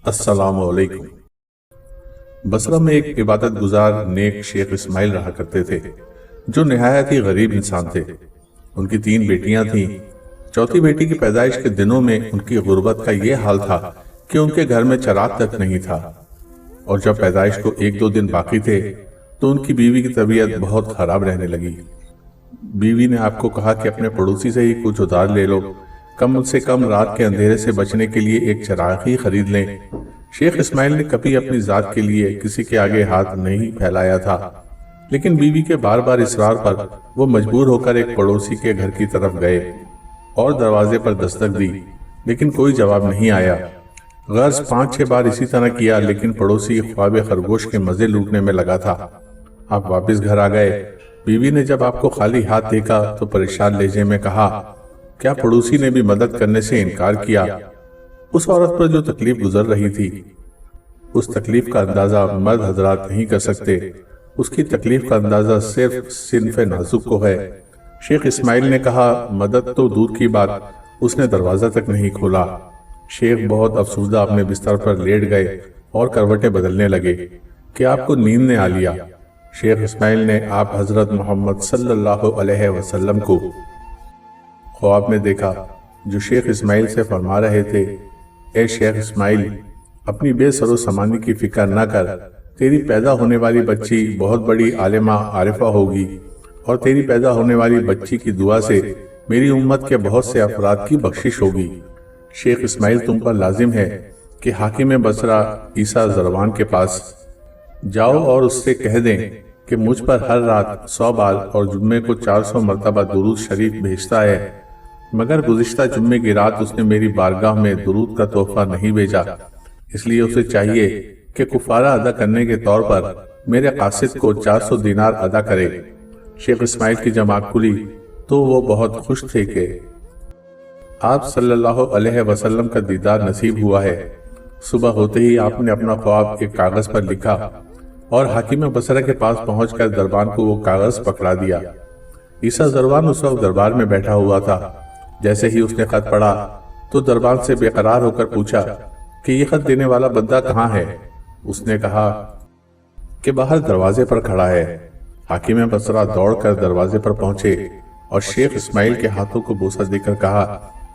अस्सलाम वालेकुम। बसरा में एक इबादत गुजार नेक शेख इस्माइल रहा करते थे, जो निहायत ही गरीब इंसान थे। उनकी 3 बेटियां थीं। चौथी बेटी की पैदाइश के दिनों में उनकी गुर्बत का ये हाल था कि उनके घर में चिराग तक नहीं था, और जब पैदाइश को 1-2 दिन बाकी थे तो उनकी बीवी की तबीयत बहुत खराब रहने लगी। बीवी ने आपको कहा कि अपने पड़ोसी से ही कुछ उधार ले लो, कम से कम रात के अंधेरे से बचने के लिए एक चिराग ही खरीद लें। शेख इस्माइल ने कभी अपनी जात के लिए किसी के आगे हाथ नहीं फैलाया था, लेकिन बीवी के बार बार इसरार पर वो मजबूर होकर एक पड़ोसी के घर की तरफ गए और दरवाजे पर दस्तक दी, लेकिन कोई जवाब नहीं आया। गर्ज 5-6 बार इसी तरह किया, लेकिन पड़ोसी ख्वाब खरगोश के मजे लूटने में लगा था। आप वापस घर आ गए। बीवी ने जब आपको खाली हाथ देखा तो परेशान लहजे में कहा, क्या पड़ोसी ने भी मदद करने से इनकार किया? उस औरत पर जो तकलीफ गुजर रही थी, उस तकलीफ का अंदाजा मर्द हजरात नहीं कर सकते। उसकी तकलीफ का अंदाजा सिर्फ सिन्फ़े नाजुक को है। शेख इस्माइल ने कहा, मदद तो दूर की बात, उसने दरवाजा तक नहीं खोला। शेख बहुत अफसुर्दा अपने बिस्तर पर लेट गए और करवटें बदलने लगे कि आपको नींद ने आ लिया। शेख इस्माइल ने आप हजरत मोहम्मद सल्लल्लाहु अलैहि वसल्लम को ख्वाब में देखा, जो शेख इस्माइल से फरमा रहे थे, ए शेख इस्माइल, अपनी बेसरो समानी की फिक्र न कर। तेरी पैदा होने वाली बच्ची बहुत बड़ी आलिमा आरिफा होगी, और तेरी पैदा होने वाली बच्ची की दुआ से मेरी उम्मत के बहुत से अफराद की बख्शिश होगी। शेख इस्माइल, तुम पर लाजिम है कि हाकिम बसरा ईसा ज़रवान के पास जाओ और उससे कह दें कि मुझ पर हर रात 100 बार और जुम्मे को 400 मरतबा दुरूद शरीफ भेजता है, मगर गुज़िश्ता जुम्मे की रात उसने मेरी बारगाह में दुरूद का तोहफा नहीं भेजा। इसलिए उसे चाहिए कि कुफारा अदा करने के तौर पर मेरे कासिद को 400 दिनार अदा करे। शेख इस्माइल की जब आँख खुली तो वो बहुत खुश थे कि आप सल्लल्लाहु अलैहि वसल्लम का दीदार नसीब हुआ है। सुबह होते ही आपने अपना ख्वाब एक कागज पर लिखा और हाकिम बसरा के पास पहुंचकर दरबान को वो कागज पकड़ा दिया। ईसा ज़रवान उस वक्त दरबार में बैठा हुआ था। जैसे ही उसने खत पढ़ा तो दरबान से बेकरार होकर पूछा कि ये खत देने वाला बंदा कहाँ है? उसने कहा कि बाहर दरवाजे पर खड़ा है। हाकिम बसरा दौड़कर दरवाजे पर पहुंचे और शेख इस्माइल के हाथों को बोसा देकर कहा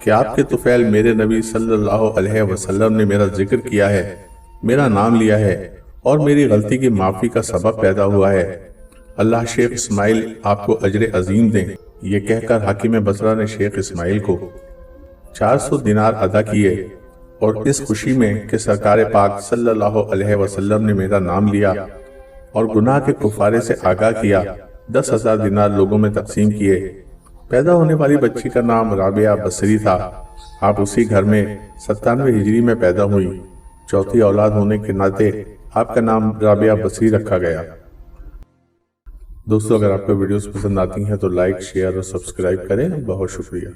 कि आपके तुफैल मेरे नबी सल्लल्लाहु अलैहि वसल्लम ने मेरा जिक्र किया है, मेरा नाम लिया है और मेरी गलती की माफी का सबब पैदा हुआ है। अल्लाह शेख इस्माइल आपको अजर अजीम दें। ये कहकर हाकिम बसरा ने शेख इस्माइल को 400 दिनार अदा किए और इस खुशी में कि सरकार पाक सल्लल्लाहु अलैहि वसल्लम ने मेरा नाम लिया और गुनाह के कुफारे से आगाह किया, 10,000 दिनार लोगों में तकसीम किए। पैदा होने वाली बच्ची का नाम राबिया बसरी था। आप उसी घर में 97 हिजरी में पैदा हुई। चौथी औलाद होने के नाते आपका नाम राबिया बसरी रखा गया। दोस्तों, अगर आपको वीडियोस पसंद आती हैं तो लाइक, शेयर और सब्सक्राइब करें। बहुत शुक्रिया।